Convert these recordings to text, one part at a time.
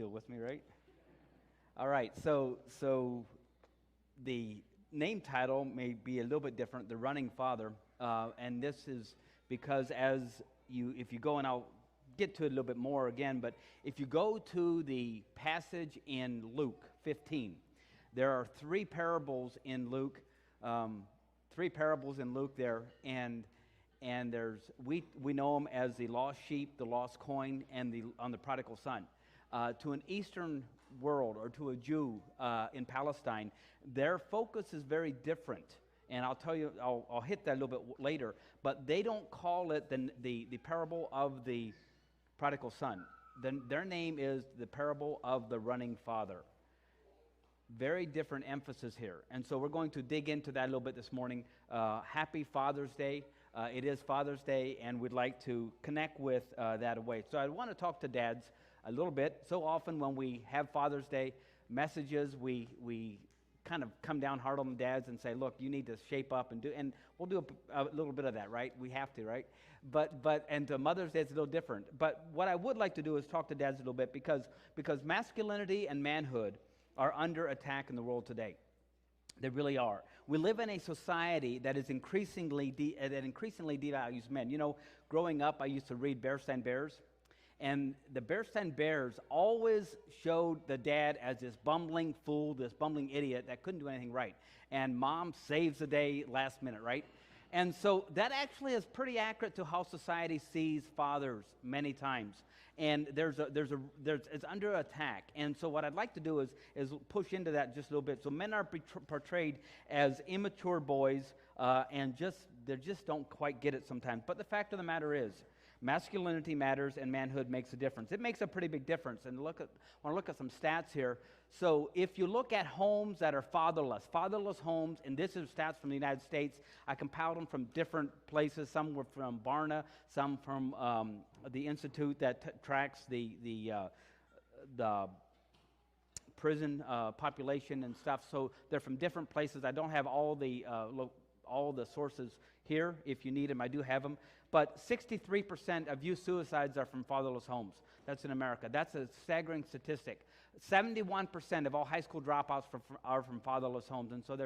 still with me, right? All right, so the name title may be a little bit different, The Running Father, and this is because if you go, and I'll get to it a little bit more again, but if you go to the passage in Luke 15, there are three parables in Luke there, and we know them as the lost sheep, the lost coin, and the prodigal son. To an Eastern world or to a Jew in Palestine, their focus is very different. And I'll tell you, I'll hit that a little bit later. But they don't call it the parable of the prodigal son. Their name is the parable of the running father. Very different emphasis here. And so we're going to dig into that a little bit this morning. Happy Father's Day. It is Father's Day, and we'd like to connect with that away. So I want to talk to dads a little bit. So often when we have Father's Day messages, we kind of come down hard on the dads and say, look, you need to shape up and we'll do a little bit of that, right? We have to, right? And to Mother's Day, it's a little different. But what I would like to do is talk to dads a little bit because masculinity and manhood are under attack in the world today. They really are. We live in a society that is increasingly devalues men. You know, growing up, I used to read Bearstein Bears. And the Bearstein Bears always showed the dad as this bumbling fool, this bumbling idiot that couldn't do anything right. And mom saves the day last minute, right? And so that actually is pretty accurate to how society sees fathers many times. And it's under attack. And so what I'd like to do is push into that just a little bit. So men are portrayed as immature boys, and they just don't quite get it sometimes. But the fact of the matter is, masculinity matters and manhood makes a difference. It makes a pretty big difference. And I want to look at some stats here. So if you look at homes that are fatherless homes, and this is stats from the United States. I compiled them from different places. Some were from Barna, some from the institute that tracks the prison population and stuff. So they're from different places. I don't have all the sources here. If you need them, I do have them. But 63% of youth suicides are from fatherless homes. That's in America. That's a staggering statistic. 71% of all high school dropouts are from fatherless homes. And so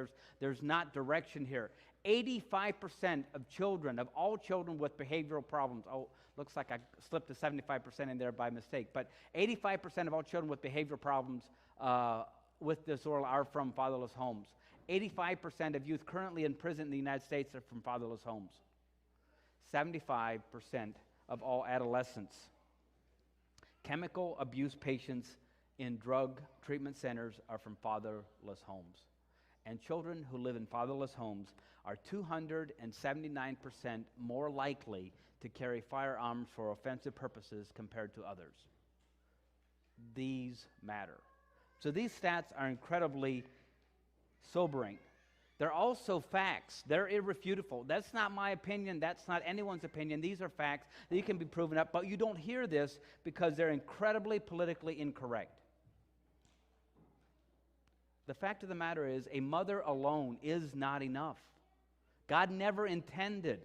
there's not direction here. 85% of all children with behavioral problems. Oh, looks like I slipped a 75% in there by mistake. But 85% of all children with behavioral problems with disorder are from fatherless homes. 85% of youth currently in prison in the United States are from fatherless homes. 75% of all adolescents. Chemical abuse patients in drug treatment centers are from fatherless homes. And children who live in fatherless homes are 279% more likely to carry firearms for offensive purposes compared to others. These matter. So these stats are incredibly sobering. They're also facts. They're irrefutable. That's not my opinion. That's not anyone's opinion. These are facts that can be proven up, but you don't hear this because they're incredibly politically incorrect. The fact of the matter is, a mother alone is not enough. God never intended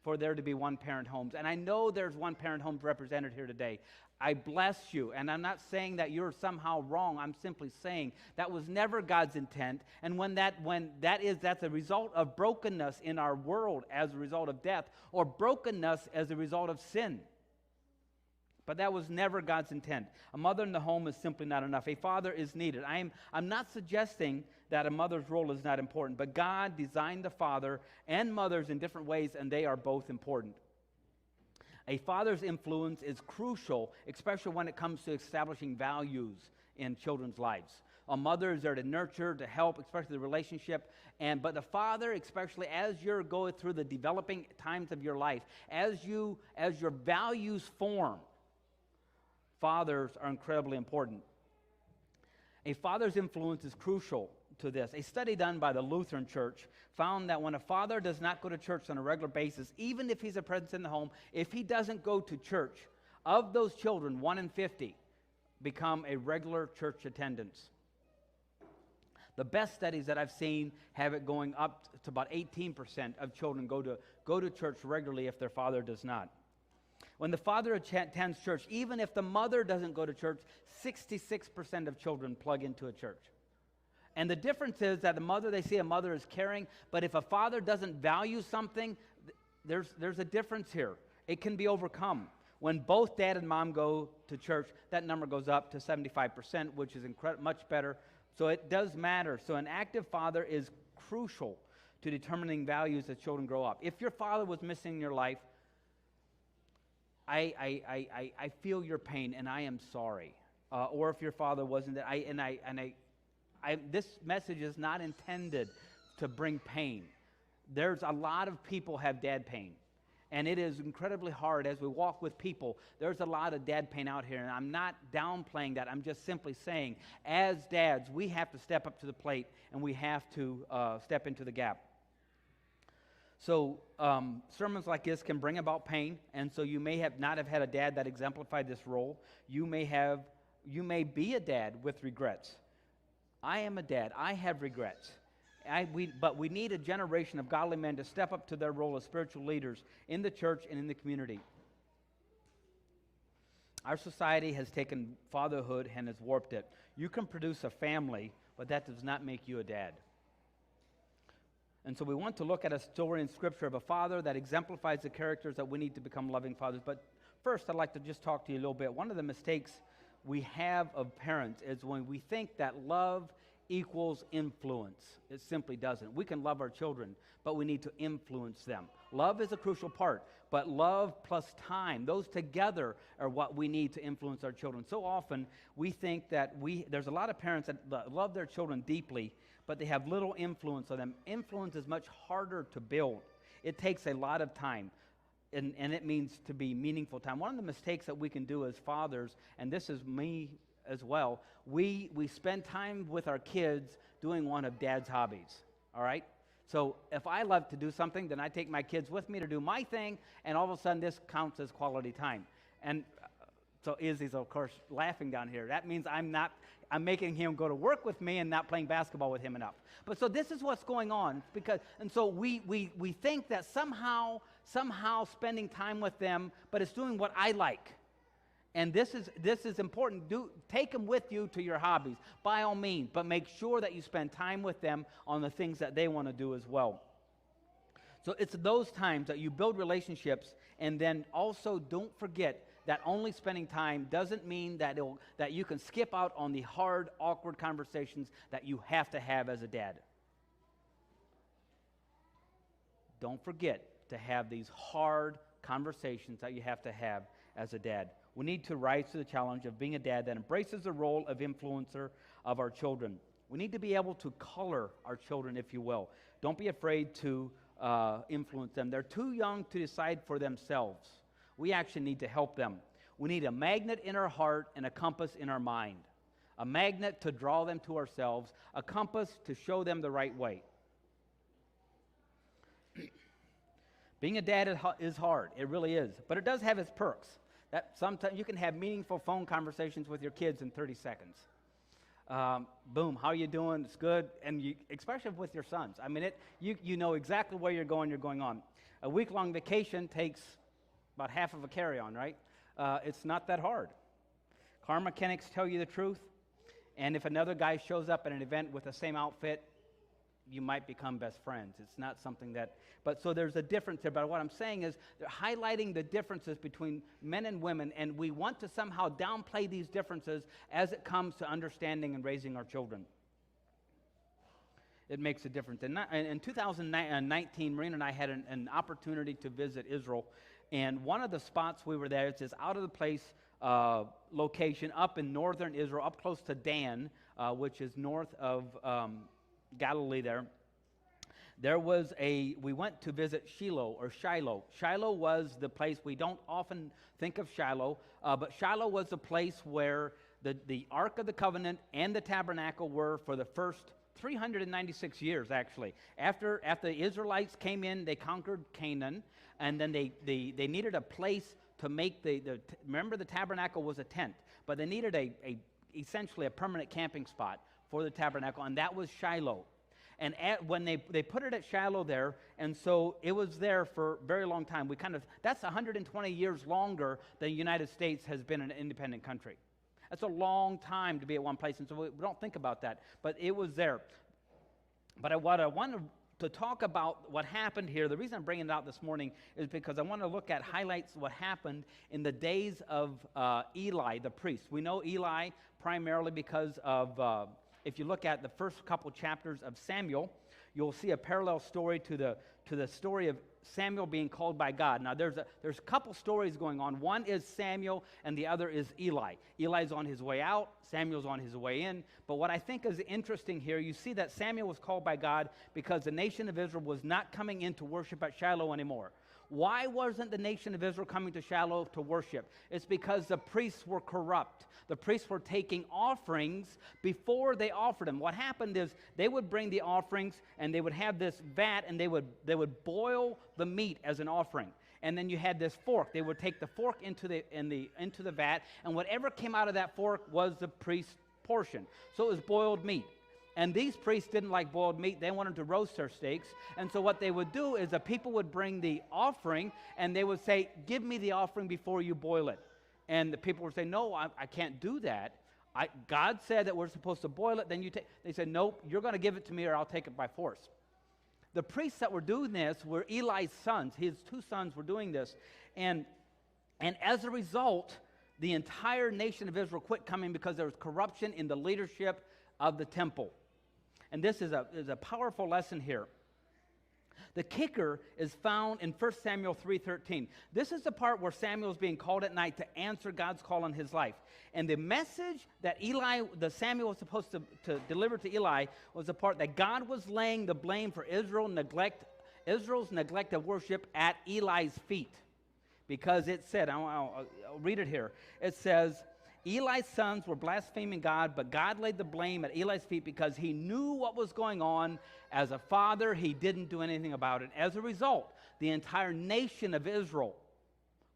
for there to be one-parent homes. And I know there's one-parent homes represented here today. I bless you, and I'm not saying that you're somehow wrong. I'm simply saying that was never God's intent. And that's a result of brokenness in our world as a result of death, or brokenness as a result of sin. But that was never God's intent. A mother in the home is simply not enough. A father is needed. I'm not suggesting that a mother's role is not important, but God designed the father and mothers in different ways, and they are both important. A father's influence is crucial, especially when it comes to establishing values in children's lives. A mother is there to nurture, to help, especially the relationship. But the father, especially as you're going through the developing times of your life, as your values form, fathers are incredibly important. A father's influence is crucial to this. A study done by the Lutheran Church found that when a father does not go to church on a regular basis, even if he's a presence in the home, if he doesn't go to church, of those children, 1 in 50 become a regular church attendance. The best studies that I've seen have it going up to about 18% of children go to church regularly if their father does not. When the father attends church, even if the mother doesn't go to church, 66% of children plug into a church. And the difference is that they see a mother as caring, but if a father doesn't value something, there's a difference here. It can be overcome. When both dad and mom go to church, that number goes up to 75%, which is much better. So it does matter. So an active father is crucial to determining values as children grow up. If your father was missing in your life, I feel your pain, and I am sorry. Or if your father wasn't there, this message is not intended to bring pain. There's a lot of people have dad pain. And it is incredibly hard as we walk with people. There's a lot of dad pain out here, and I'm not downplaying that. I'm just simply saying, as dads, we have to step up to the plate, and we have to step into the gap. So sermons like this can bring about pain, and so you may not have had a dad that exemplified this role. You may be a dad with regrets. I am a dad. I have regrets. But we need a generation of godly men to step up to their role as spiritual leaders in the church and in the community. Our society has taken fatherhood and has warped it. You can produce a family, but that does not make you a dad. And so we want to look at a story in Scripture of a father that exemplifies the characters that we need to become loving fathers. But first, I'd like to just talk to you a little bit. One of the mistakes we have of parents is when we think that love equals influence. It simply doesn't. We can love our children, but we need to influence them. Love is a crucial part, but love plus time, those together are what we need to influence our children. So often we think that there's a lot of parents that love their children deeply, but they have little influence on them. Influence is much harder to build. It takes a lot of time. And it means to be meaningful time. One of the mistakes that we can do as fathers, and this is me as well, we spend time with our kids doing one of dad's hobbies, all right? So if I love to do something, then I take my kids with me to do my thing, and all of a sudden this counts as quality time. And so Izzy's, of course, laughing down here. That means I'm making him go to work with me and not playing basketball with him enough. But so this is what's going on, and so we think that somehow spending time with them, but it's doing what I like. And this is important. Take them with you to your hobbies, by all means, but make sure that you spend time with them on the things that they want to do as well. So it's those times that you build relationships, and then also don't forget that only spending time doesn't mean that you can skip out on the hard, awkward conversations that you have to have as a dad. Don't forget to have these hard conversations that you have to have as a dad. We need to rise to the challenge of being a dad that embraces the role of influencer of our children. We need to be able to color our children, if you will. Don't be afraid to influence them. They're too young to decide for themselves. We actually need to help them. We need a magnet in our heart and a compass in our mind. A magnet to draw them to ourselves, a compass to show them the right way. Being a dad is hard. It really is. But it does have its perks. That sometimes you can have meaningful phone conversations with your kids in 30 seconds. Boom, how you doing? It's good. And especially with your sons. I mean, you know exactly where you're going on. A week-long vacation takes about half of a carry-on, right? It's not that hard. Car mechanics tell you the truth. And if another guy shows up at an event with the same outfit, you might become best friends. It's not something but so there's a difference there. But what I'm saying is they're highlighting the differences between men and women, and we want to somehow downplay these differences as it comes to understanding and raising our children. It makes a difference. In 2019, Marina and I had an opportunity to visit Israel, and one of the spots we were there, it's this out-of-the-place location up in northern Israel, up close to Dan, which is north of Galilee there. We went to visit Shiloh. Shiloh was the place, we don't often think of Shiloh, but Shiloh was the place where the Ark of the Covenant and the tabernacle were for the first 396 years, actually. After the Israelites came in, they conquered Canaan, and then they needed a place to make remember the tabernacle was a tent, but they needed essentially a permanent camping spot for the tabernacle, and that was Shiloh. And when they put it at Shiloh there, and so it was there for a very long time. That's 120 years longer than the United States has been an independent country. That's a long time to be at one place, and so we don't think about that. But it was there. But what I want to talk about what happened here, the reason I'm bringing it out this morning is because I want to look at highlights what happened in the days of Eli, the priest. We know Eli primarily because of, if you look at the first couple chapters of Samuel, you'll see a parallel story to the story of Samuel being called by God. Now, there's a couple stories going on. One is Samuel, and the other is Eli. Eli's on his way out. Samuel's on his way in. But what I think is interesting here, you see that Samuel was called by God because the nation of Israel was not coming in to worship at Shiloh anymore. Why wasn't the nation of Israel coming to Shiloh to worship? It's because the priests were corrupt. The priests were taking offerings before they offered them. What happened is they would bring the offerings and they would have this vat and they would boil the meat as an offering. And then you had this fork. They would take the fork into the vat, and whatever came out of that fork was the priest's portion. So it was boiled meat. And these priests didn't like boiled meat. They wanted to roast their steaks. And so what they would do is the people would bring the offering, and they would say, give me the offering before you boil it. And the people would say, no, I can't do that. God said that we're supposed to boil it. Then they said, nope, you're going to give it to me or I'll take it by force. The priests that were doing this were Eli's sons. His two sons were doing this. And as a result, the entire nation of Israel quit coming because there was corruption in the leadership of the temple. And this is a powerful lesson here. The kicker is found in 1 Samuel 3:13. This is the part where Samuel is being called at night to answer God's call on his life. And the message that Samuel was supposed to deliver to Eli was the part that God was laying the blame for Israel's neglect of worship at Eli's feet. Because it said, I'll read it here. It says, Eli's sons were blaspheming God, but God laid the blame at Eli's feet because he knew what was going on. As a father, he didn't do anything about it. As a result, the entire nation of Israel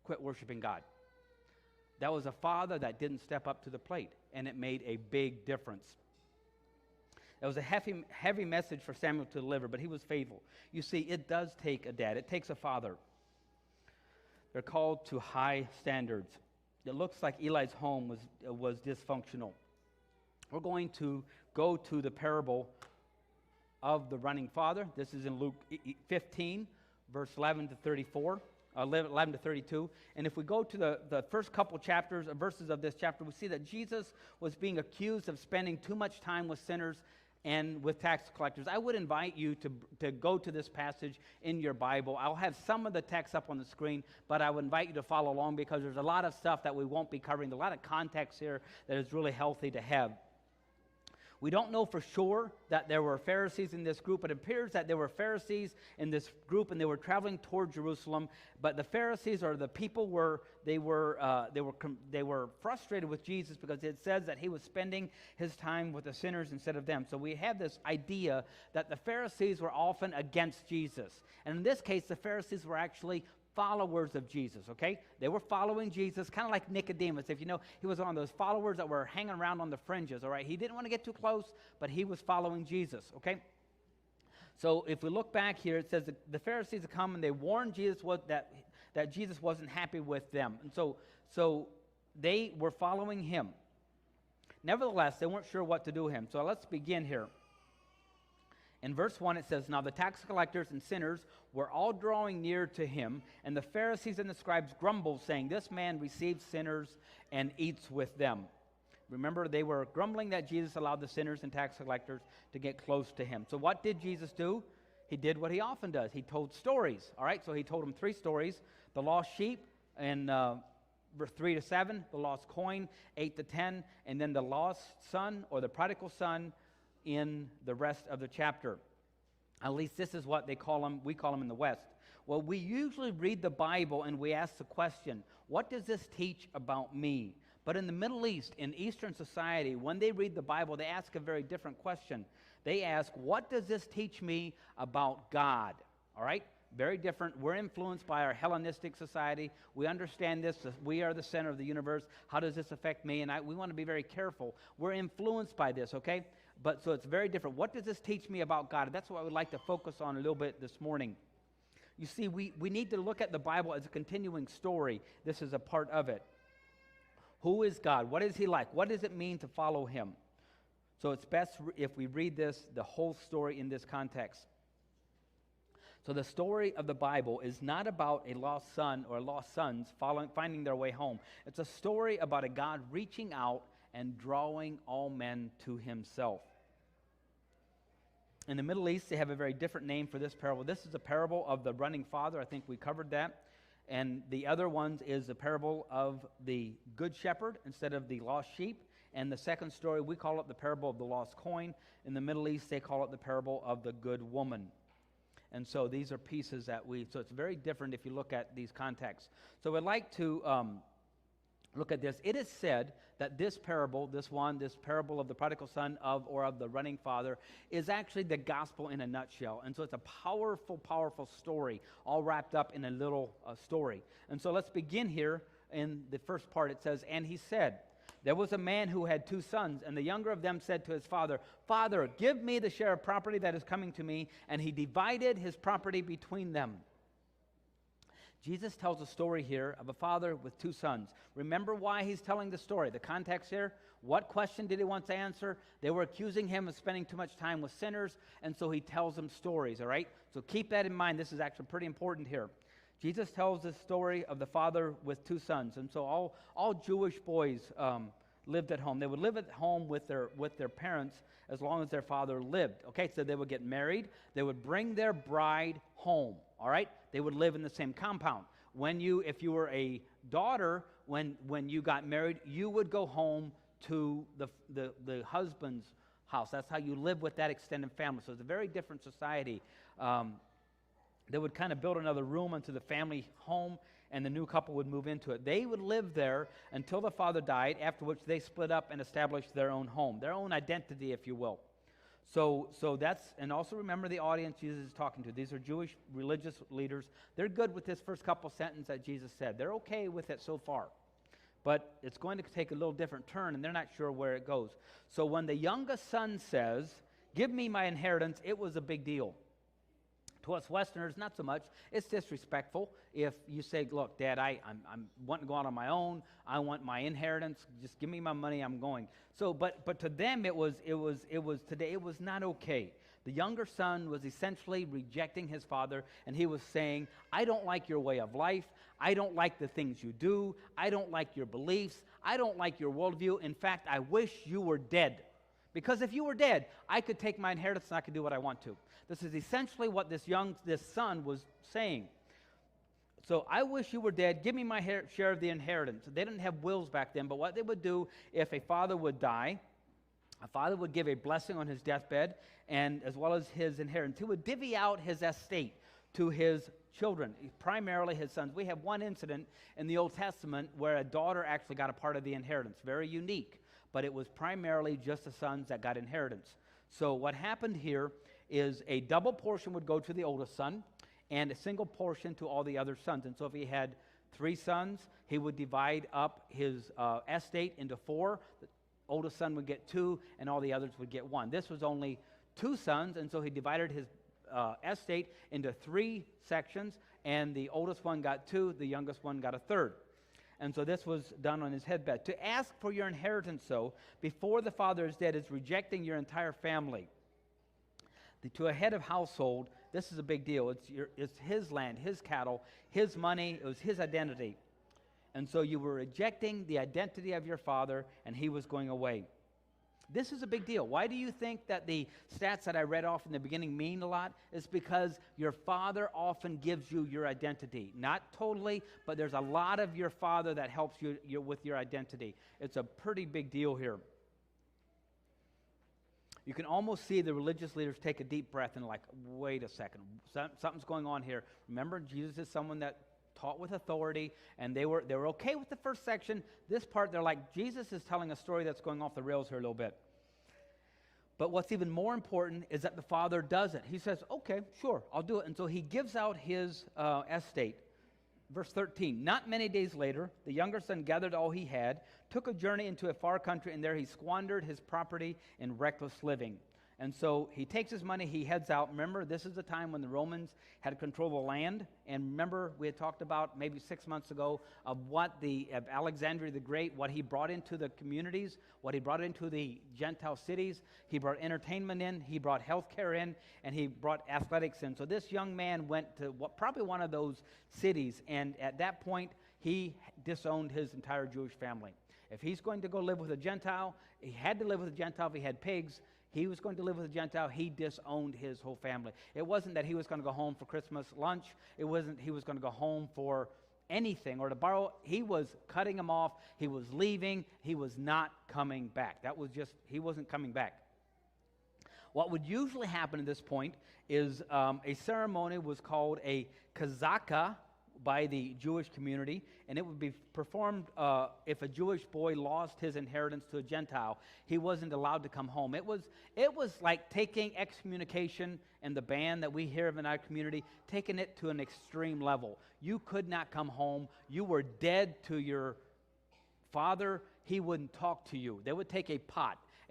quit worshiping God. That was a father that didn't step up to the plate, and it made a big difference. That was a heavy message for Samuel to deliver, but he was faithful. You see, it does take a dad. It takes a father. They're called to high standards. It looks like Eli's home was dysfunctional. We're going to go to the parable of the running father. This is in Luke 15, verse 11 to 34, 11 to 32. And if we go to the first couple verses of this chapter, we see that Jesus was being accused of spending too much time with sinners and with tax collectors. I would invite you to go to this passage in your Bible. I'll have some of the text up on the screen, but I would invite you to follow along because there's a lot of stuff that we won't be covering, a lot of context here that is really healthy to have. We don't know for sure that there were Pharisees in this group. It appears that there were Pharisees in this group, and they were traveling toward Jerusalem. But the Pharisees, or the people, were frustrated with Jesus because it says that he was spending his time with the sinners instead of them. So we have this idea that the Pharisees were often against Jesus, and in this case, the Pharisees were actually followers of Jesus, okay? They were following Jesus, kind of like Nicodemus. If you know, he was one of those followers that were hanging around on the fringes, all right? He didn't want to get too close, but he was following Jesus, okay? So if we look back here, it says that the Pharisees had come and they warned Jesus that Jesus wasn't happy with them. And so they were following him. Nevertheless, they weren't sure what to do with him. So let's begin here. In verse 1, it says, Now the tax collectors and sinners were all drawing near to him, and the Pharisees and the scribes grumbled, saying, This man receives sinners and eats with them. Remember, they were grumbling that Jesus allowed the sinners and tax collectors to get close to him. So what did Jesus do? He did what he often does. He told stories, all right? So he told them 3 stories. The lost sheep in verse 3 to 7, the lost coin, 8 to 10, and then the lost son or the prodigal son in the rest of the chapter. At least this is what we call them in the West. Well, we usually read the Bible and we ask the question, what does this teach about me? But in the Middle East, in Eastern society, when they read the Bible, they ask a very different question. They ask, what does this teach me about God? All right? Very different. We're influenced by our Hellenistic society. We understand this. We are the center of the universe. How does this affect me? And we want to be very careful. We're influenced by this, okay? But so it's very different. What does this teach me about God? That's what I would like to focus on a little bit this morning. You see, we need to look at the Bible as a continuing story. This is a part of it. Who is God? What is He like? What does it mean to follow Him? So it's best if we read this, the whole story in this context. So the story of the Bible is not about a lost son or lost sons finding their way home. It's a story about a God reaching out and drawing all men to Himself. In the Middle East, they have a very different name for this parable. This is a parable of the running father. I think we covered that. And the other one is the parable of the good shepherd instead of the lost sheep. And the second story, we call it the parable of the lost coin. In the Middle East, they call it the parable of the good woman. And so these are pieces so it's very different if you look at these contexts. So I'd like to look at this. It is said that this parable, this parable of the prodigal son or of the running father, is actually the gospel in a nutshell. And so it's a powerful, powerful story, all wrapped up in a little story. And so let's begin here in the first part. It says, "And he said, there was a man who had 2 sons, and the younger of them said to his father, 'Father, give me the share of property that is coming to me.' And he divided his property between them." Jesus tells a story here of a father with 2 sons. Remember why he's telling the story, the context here? What question did he want to answer? They were accusing him of spending too much time with sinners, and so he tells them stories, all right? So keep that in mind. This is actually pretty important here. Jesus tells this story of the father with 2 sons. And so all Jewish boys lived at home. They would live at home with their parents as long as their father lived. Okay, so they would get married. They would bring their bride home, all right? They would live in the same compound. If you were a daughter, when you got married, you would go home to the husband's house. That's how you live with that extended family. So it's a very different society. They would kind of build another room into the family home, and the new couple would move into it. They would live there until the father died, after which they split up and established their own home, their own identity, if you will. So that's, and also remember the audience Jesus is talking to. These are Jewish religious leaders. They're good with this first couple sentences that Jesus said. They're okay with it so far. But it's going to take a little different turn, and they're not sure where it goes. So when the youngest son says, "Give me my inheritance," it was a big deal. To us Westerners, not so much. It's disrespectful if you say, "Look, Dad, I'm wanting to go out on my own. I want my inheritance. Just give me my money. I'm going." So, but to them, it was not okay. The younger son was essentially rejecting his father, and he was saying, "I don't like your way of life. I don't like the things you do. I don't like your beliefs. I don't like your worldview. In fact, I wish you were dead. Because if you were dead, I could take my inheritance and I could do what I want to." This is essentially what this son was saying. So, "I wish you were dead. Give me my share of the inheritance." They didn't have wills back then, but what they would do if a father would die, a father would give a blessing on his deathbed, and as well as his inheritance. He would divvy out his estate to his children, primarily his sons. We have one incident in the Old Testament where a daughter actually got a part of the inheritance. Very unique, but it was primarily just the sons that got inheritance. So what happened here is a double portion would go to the oldest son and a single portion to all the other sons. And so if he had 3 sons, he would divide up his estate into 4. The oldest son would get 2, and all the others would get 1. This was only 2 sons, and so he divided his estate into 3 sections, and the oldest one got 2, the youngest one got 1/3. And so this was done on his headbed. To ask for your inheritance, so, before the father is dead, is rejecting your entire family. To a head of household, this is a big deal. It's his land, his cattle, his money. It was his identity. And so you were rejecting the identity of your father, and he was going away. This is a big deal. Why do you think that the stats that I read off in the beginning mean a lot? It's because your father often gives you your identity. Not totally, but there's a lot of your father that helps you with your identity. It's a pretty big deal here. You can almost see the religious leaders take a deep breath and like, wait a second, something's going on here. Remember, Jesus is someone that taught with authority, and they were okay with the first section. This part, they're like, Jesus is telling a story that's going off the rails here a little bit. But what's even more important is that the father does it. He says, okay, sure, I'll do it. And so he gives out his estate. Verse 13, not many days later, the younger son gathered all he had, took a journey into a far country, and there he squandered his property in reckless living. And so he takes his money, he heads out. Remember, this is the time when the Romans had control of the land. And remember, we had talked about maybe 6 months ago of of Alexander the Great, what he brought into the communities, what he brought into the Gentile cities. He brought entertainment in, he brought healthcare in, and he brought athletics in. So this young man went to probably one of those cities, and at that point, he disowned his entire Jewish family. If he's going to go live with a Gentile, he had to live with a Gentile if he had pigs. He was going to live with a Gentile. He disowned his whole family. It wasn't that he was going to go home for Christmas lunch. It wasn't he was going to go home for anything or to borrow. He was cutting him off. He was leaving. He was not coming back. He wasn't coming back. What would usually happen at this point is a ceremony was called a kazaka by the Jewish community, and it would be performed if a Jewish boy lost his inheritance to a Gentile. He wasn't allowed to come home. It was like taking excommunication and the ban that we hear of in our community, taking it to an extreme level. You could not come home. You were dead to your father. He wouldn't talk to you. They would take a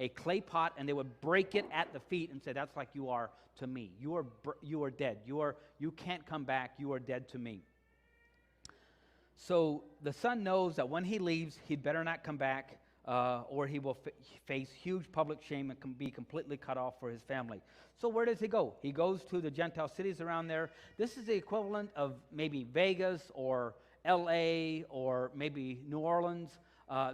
clay pot, and they would break it at the feet and say, that's like you are to me. You are dead. You can't come back. You are dead to me. So the son knows that when he leaves, he'd better not come back, or he will face huge public shame and can be completely cut off for his family. So where does he go? He goes to the Gentile cities around there. This is the equivalent of maybe Vegas or L.A. or maybe New Orleans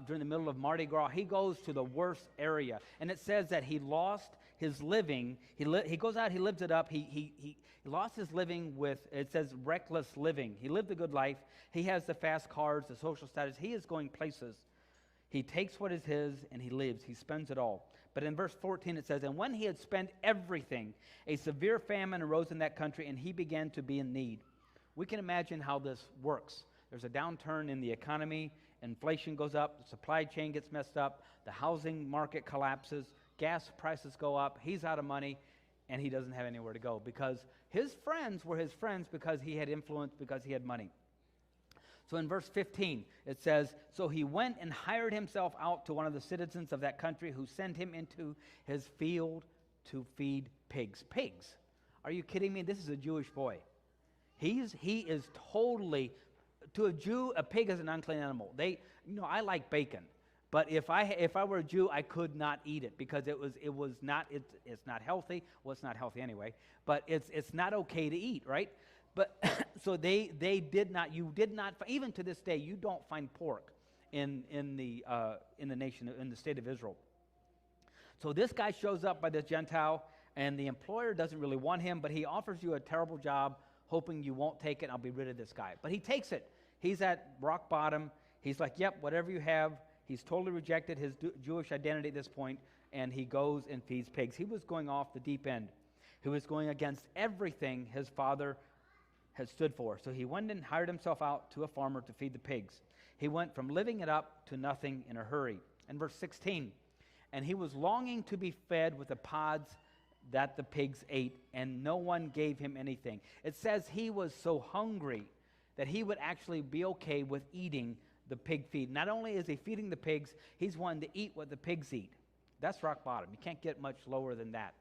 during the middle of Mardi Gras. He goes to the worst area. And it says that he lost his living. He goes out, he lives it up. He lost his living with, it says, reckless living. He lived a good life. He has the fast cars, the social status. He is going places. He takes what is his and he lives. He spends it all. But in verse 14 it says, and when he had spent everything, a severe famine arose in that country, and he began to be in need. We can imagine how this works. There's a downturn in the economy. Inflation goes up. The supply chain gets messed up. The housing market collapses. Gas prices go up. He's out of money, and he doesn't have anywhere to go because his friends were his friends because he had influence, because he had money. So in verse 15, it says, so he went and hired himself out to one of the citizens of that country, who sent him into his field to feed pigs. Pigs? Are you kidding me? This is a Jewish boy. He is totally, to a Jew, a pig is an unclean animal. I like bacon. But if I were a Jew, I could not eat it because it's not healthy. Well, it's not healthy anyway. But it's not okay to eat, right? But so they did not. You did not. Even to this day, you don't find pork in the nation, in the state of Israel. So this guy shows up by this Gentile, and the employer doesn't really want him, but he offers you a terrible job, hoping you won't take it. And I'll be rid of this guy. But he takes it. He's at rock bottom. He's like, yep, whatever you have. He's totally rejected his Jewish identity at this point, and he goes and feeds pigs. He was going off the deep end. He was going against everything his father had stood for. So he went and hired himself out to a farmer to feed the pigs. He went from living it up to nothing in a hurry. And verse 16, and he was longing to be fed with the pods that the pigs ate, and no one gave him anything. It says he was so hungry that he would actually be okay with eating the pig feed. Not only is he feeding the pigs, he's wanting to eat what the pigs eat. That's rock bottom. You can't get much lower than that.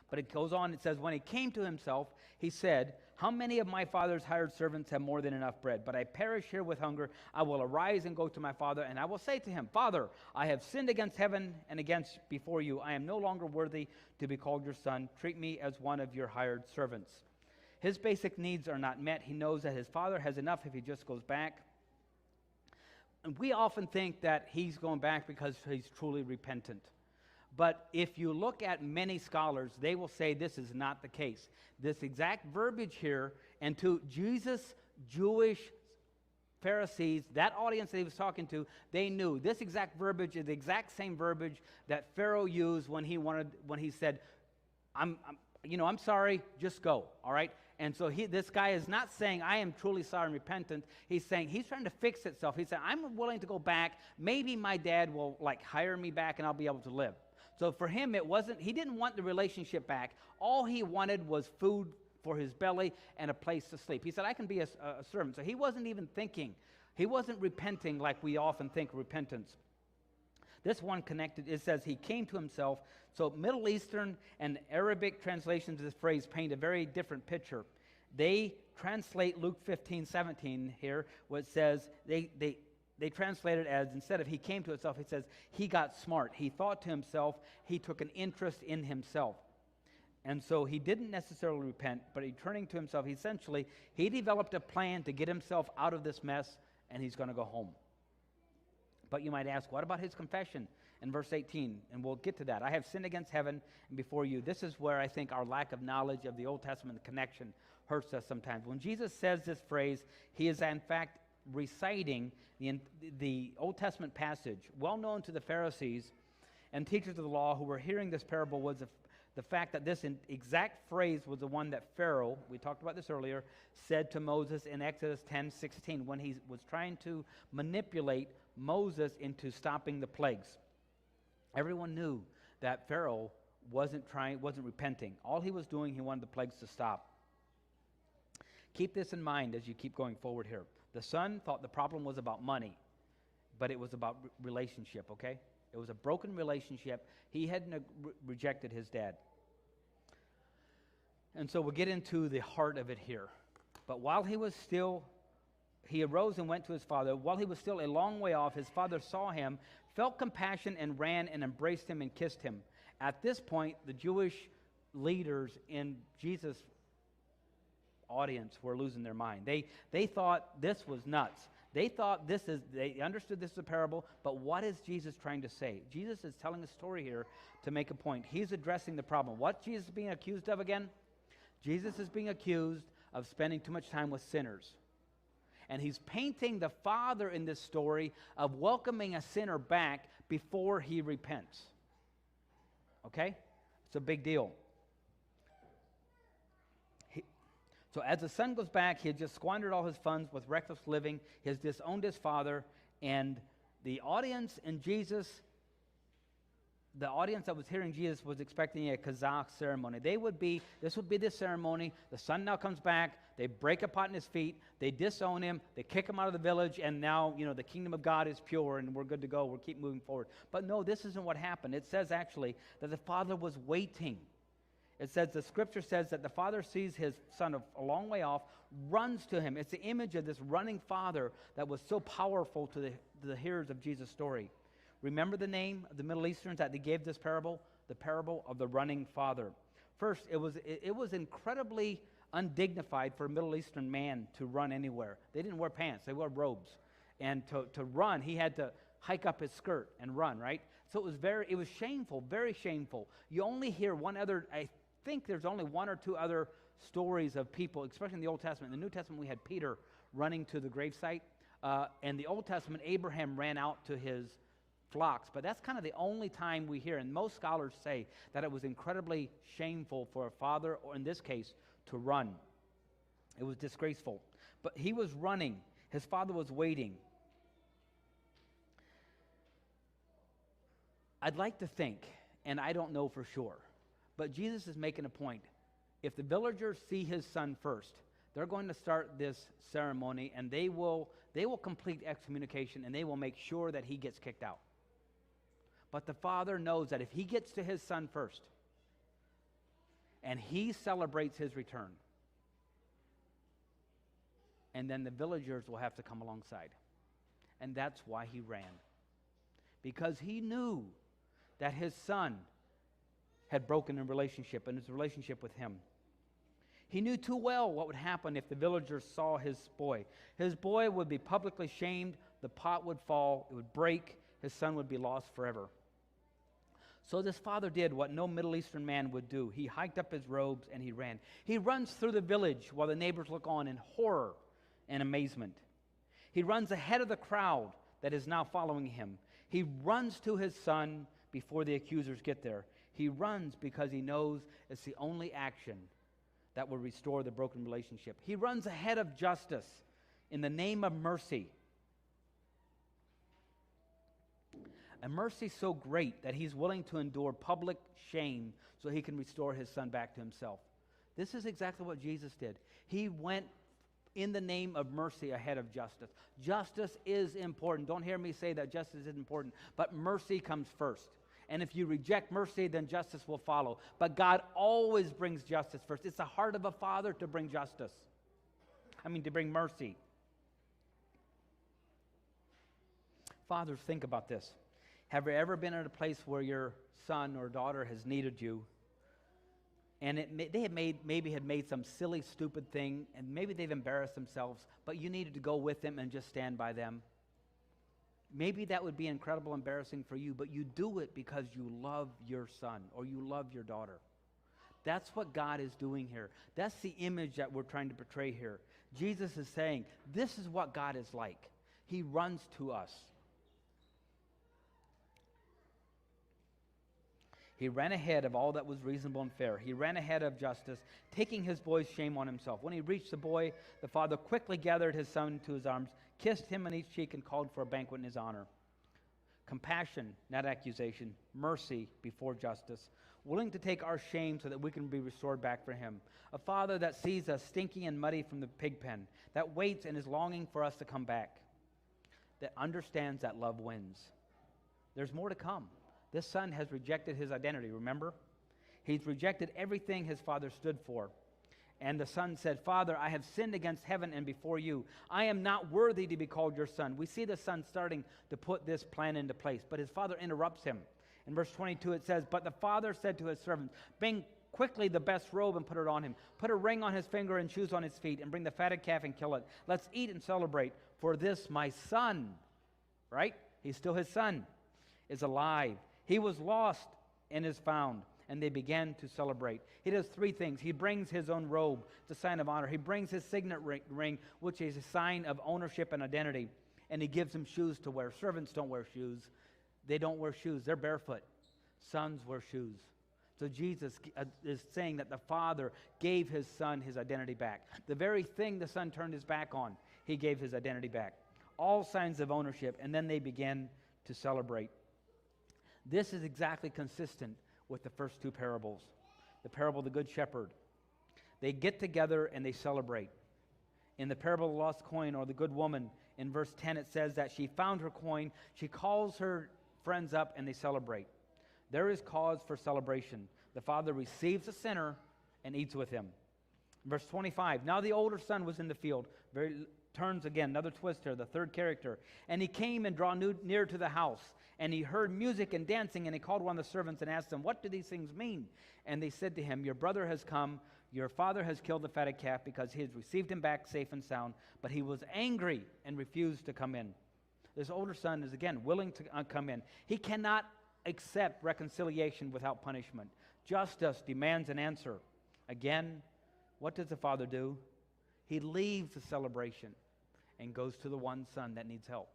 But it goes on, it says, when he came to himself, he said, how many of my father's hired servants have more than enough bread? But I perish here with hunger. I will arise and go to my father, and I will say to him, Father, I have sinned against heaven and before you. I am no longer worthy to be called your son. Treat me as one of your hired servants. His basic needs are not met. He knows that his father has enough if he just goes back. And we often think that he's going back because he's truly repentant. But if you look at many scholars, they will say this is not the case. This exact verbiage here, and to Jesus' Jewish Pharisees, that audience that he was talking to, they knew this exact verbiage is the exact same verbiage that Pharaoh used when he said, I'm sorry, just go, all right? And so this guy is not saying, I am truly sorry and repentant. He's saying, he's trying to fix itself. He said, I'm willing to go back. Maybe my dad will hire me back and I'll be able to live. So for him, he didn't want the relationship back. All he wanted was food for his belly and a place to sleep. He said, I can be a servant. So he wasn't even thinking. He wasn't repenting like we often think repentance. This one connected, it says he came to himself. So Middle Eastern and Arabic translations of this phrase paint a very different picture. They translate Luke 15:17 here, where it says, they translate it as, instead of he came to himself, it says he got smart. He thought to himself, he took an interest in himself. And so he didn't necessarily repent, but he turning to himself, he developed a plan to get himself out of this mess, and he's going to go home. But you might ask, what about his confession in verse 18? And we'll get to that. I have sinned against heaven and before you. This is where I think our lack of knowledge of the Old Testament connection hurts us sometimes. When Jesus says this phrase, he is in fact reciting the Old Testament passage, well known to the Pharisees and teachers of the law who were hearing this parable, was the fact that this exact phrase was the one that Pharaoh, we talked about this earlier, said to Moses in Exodus 10:16 when he was trying to manipulate Moses into stopping the plagues. Everyone knew that Pharaoh wasn't repenting. All he was doing, he wanted the plagues to stop. Keep this in mind as you keep going forward here. The son thought the problem was about money, but it was about relationship, okay? It was a broken relationship. He hadn't rejected his dad. And so we'll get into the heart of it here. But while he arose and went to his father. While he was still a long way off, his father saw him, felt compassion, and ran and embraced him and kissed him. At this point, the Jewish leaders in Jesus' audience were losing their mind. They thought this was nuts. They understood this is a parable, but what is Jesus trying to say? Jesus is telling a story here to make a point. He's addressing the problem. What Jesus is being accused of again? Jesus is being accused of spending too much time with sinners. And he's painting the father in this story of welcoming a sinner back before he repents. Okay? It's a big deal. So as the son goes back, he had just squandered all his funds with reckless living. He has disowned his father. And the audience that was hearing Jesus was expecting a Kazakh ceremony. This would be the ceremony. The son now comes back. They break a pot in his feet. They disown him. They kick him out of the village. And now, the kingdom of God is pure and we're good to go. We'll keep moving forward. But no, this isn't what happened. It says actually that the father was waiting. The scripture says that the father sees his son a long way off, runs to him. It's the image of this running father that was so powerful to the hearers of Jesus' story. Remember the name of the Middle Easterns that they gave this parable? The parable of the running father. First, it was incredibly undignified for a Middle Eastern man to run anywhere. They didn't wear pants, they wore robes. And to run, he had to hike up his skirt and run, right? So it was shameful, very shameful. You only hear I think there's only one or two other stories of people, especially in the Old Testament. In the New Testament, we had Peter running to the gravesite. In the Old Testament, Abraham ran out to his flocks, but that's kind of the only time we hear, and most scholars say that it was incredibly shameful for a father, or in this case, to run. It was disgraceful. But he was running. His father was waiting. I'd like to think, and I don't know for sure, but Jesus is making a point. If the villagers see his son first, they're going to start this ceremony, and they will complete excommunication, and they will make sure that he gets kicked out. But the father knows that if he gets to his son first, and he celebrates his return, and then the villagers will have to come alongside. And that's why he ran. Because he knew that his son had broken a relationship, and his relationship with him. He knew too well what would happen if the villagers saw his boy. His boy would be publicly shamed, the pot would fall, it would break, his son would be lost forever. So this father did what no Middle Eastern man would do. He hiked up his robes and he ran. He runs through the village while the neighbors look on in horror and amazement. He runs ahead of the crowd that is now following him. He runs to his son before the accusers get there. He runs because he knows it's the only action that will restore the broken relationship. He runs ahead of justice in the name of mercy. And mercy so great that he's willing to endure public shame so he can restore his son back to himself. This is exactly what Jesus did. He went in the name of mercy ahead of justice. Justice is important. Don't hear me say that justice isn't important, but mercy comes first. And if you reject mercy, then justice will follow. But God always brings justice first. It's the heart of a father to bring justice. To bring mercy. Fathers, think about this. Have you ever been in a place where your son or daughter has needed you, and they had made some silly, stupid thing, and maybe they've embarrassed themselves, but you needed to go with them and just stand by them? Maybe that would be incredibly embarrassing for you, but you do it because you love your son or you love your daughter. That's what God is doing here. That's the image that we're trying to portray here. Jesus is saying, this is what God is like. He runs to us. He ran ahead of all that was reasonable and fair. He ran ahead of justice, taking his boy's shame on himself. When he reached the boy, the father quickly gathered his son to his arms, kissed him on each cheek, and called for a banquet in his honor. Compassion, not accusation. Mercy before justice. Willing to take our shame so that we can be restored back for him. A father that sees us stinky and muddy from the pig pen, that waits and is longing for us to come back, that understands that love wins. There's more to come. This son has rejected his identity, remember? He's rejected everything his father stood for. And the son said, Father, I have sinned against heaven and before you. I am not worthy to be called your son. We see the son starting to put this plan into place, but his father interrupts him. In verse 22 it says, But the father said to his servants, Bring quickly the best robe and put it on him. Put a ring on his finger and shoes on his feet, and bring the fatted calf and kill it. Let's eat and celebrate. For this my son, right? He's still his son, is alive. He was lost and is found. And they began to celebrate. He does three things. He brings his own robe. It's a sign of honor. He brings his signet ring, which is a sign of ownership and identity. And he gives him shoes to wear. Servants don't wear shoes. They don't wear shoes. They're barefoot. Sons wear shoes. So Jesus is saying that the Father gave his son his identity back. The very thing the son turned his back on, he gave his identity back. All signs of ownership. And then they began to celebrate. This is exactly consistent with the first two parables. The parable of the Good Shepherd. They get together and they celebrate. In the parable of the lost coin or the good woman, in verse 10 it says that she found her coin. She calls her friends up and they celebrate. There is cause for celebration. The father receives the sinner and eats with him. Verse 25, now the older son was in the field. Turns again, another twist here, the third character. And he came and drew near to the house. And he heard music and dancing, and he called one of the servants and asked them, What do these things mean? And they said to him, Your brother has come. Your father has killed the fatted calf because he has received him back safe and sound. But he was angry and refused to come in. This older son is again willing to come in. He cannot accept reconciliation without punishment. Justice demands an answer. Again, what does the father do? He leaves the celebration and goes to the one son that needs help.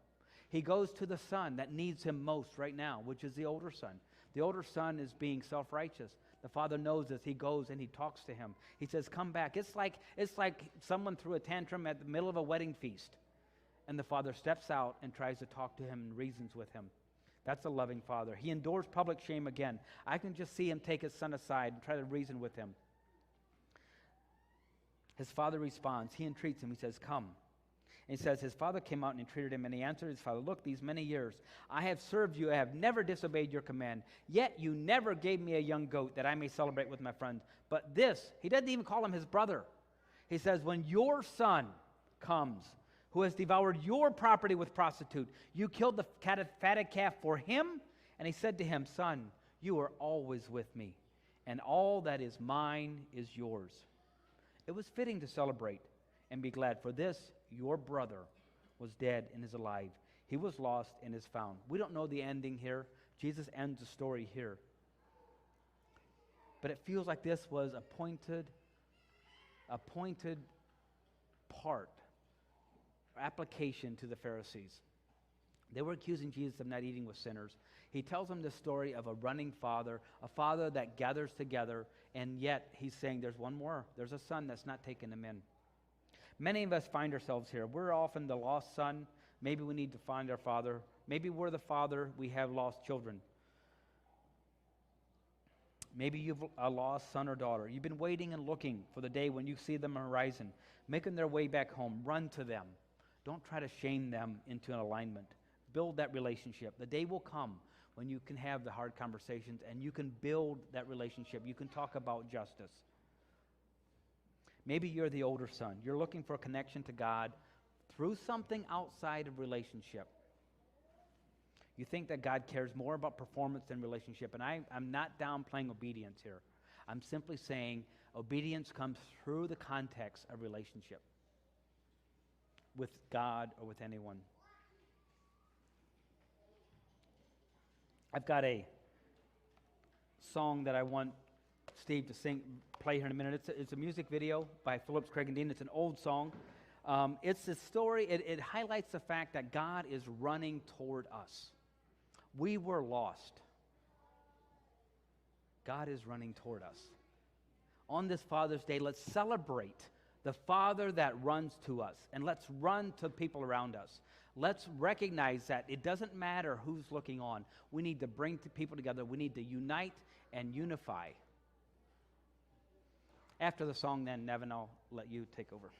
He goes to the son that needs him most right now, which is the older son. The older son is being self-righteous. The father knows this. He goes and he talks to him. He says, come back. It's like someone threw a tantrum at the middle of a wedding feast. And the father steps out and tries to talk to him and reasons with him. That's a loving father. He endures public shame again. I can just see him take his son aside and try to reason with him. His father responds. He entreats him. He says, come. And he says, his father came out and entreated him, and he answered his father, look, these many years I have served you. I have never disobeyed your command. Yet you never gave me a young goat that I may celebrate with my friends. But this, he doesn't even call him his brother. He says, when your son comes, who has devoured your property with prostitute, you killed the fatted calf for him? And he said to him, son, you are always with me, and all that is mine is yours. It was fitting to celebrate and be glad, for this, your brother was dead and is alive. He was lost and is found. We don't know the ending here. Jesus ends the story here. But it feels like this was appointed part, application to the Pharisees. They were accusing Jesus of not eating with sinners. He tells them the story of a running father, a father that gathers together, and yet he's saying there's one more. There's a son that's not taking them in. Many of us find ourselves here. We're often the lost son. Maybe we need to find our father Maybe we're the father, we have lost children. Maybe you've a lost son or daughter. You've been waiting and looking for the day when you see them on the horizon, making their way back home. Run to them. Don't try to shame them into an alignment. Build that relationship. The day will come when you can have the hard conversations and you can build that relationship. You can talk about justice. Maybe you're the older son. You're looking for a connection to God through something outside of relationship. You think that God cares more about performance than relationship. And I'm not downplaying obedience here. I'm simply saying obedience comes through the context of relationship with God or with anyone. I've got a song that I want Steve to play here in a minute. It's a music video by Phillips, Craig, and Dean. It's an old song. It's a story. It highlights the fact that God is running toward us. We were lost. God is running toward us. On this Father's Day, let's celebrate the Father that runs to us, and let's run to people around us. Let's recognize that it doesn't matter who's looking on. We need to bring people together. We need to unite and unify. After the song, then, Nevin, I'll let you take over.